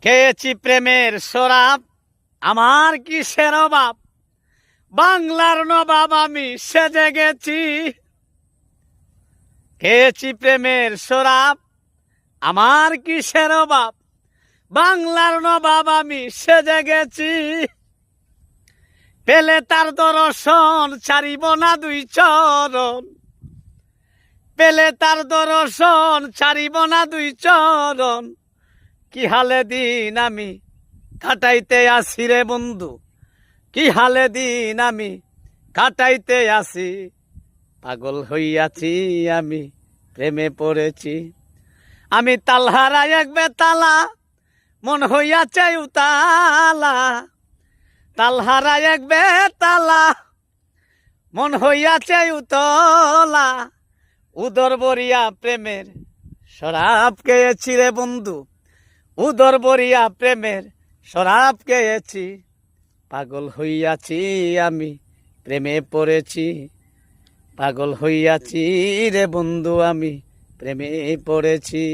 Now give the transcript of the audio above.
খেয়েছি প্রেমের শরাব, আমার কিসের অভাব, বাংলার নবাব আমি সেজে গেছি। খেয়েছি প্রেমের শরাব, আমার কিসের অভাব, বাংলার নবাব আমি সেজে গেছি। পেলে তার দর্শন ছাড়িব না দুই চরণ, পেলে তার দর্শন ছাড়িব না দুই চরণ। কি হালে দিন আমি কাটাইতে আসি রে বন্ধু, কি হালে দিন আমি কাটাইতে আসি। পাগল হইয়াছি আমি প্রেমে পড়েছি, আমি তালহারা এক বেতালা, মন হইয়াছে উতালা। তালহারা এক বেতালা, মন হইয়াছে উতলা। উদর বরিয়া প্রেমের শরাব খেয়েছি রে বন্ধু, উদর বরিয়া প্রেমের শরাব খেয়েছি। পাগল হইয়াছি আমি প্রেমে পড়েছি, পাগল হইয়াছি রে বন্ধু আমি প্রেমে পড়েছি।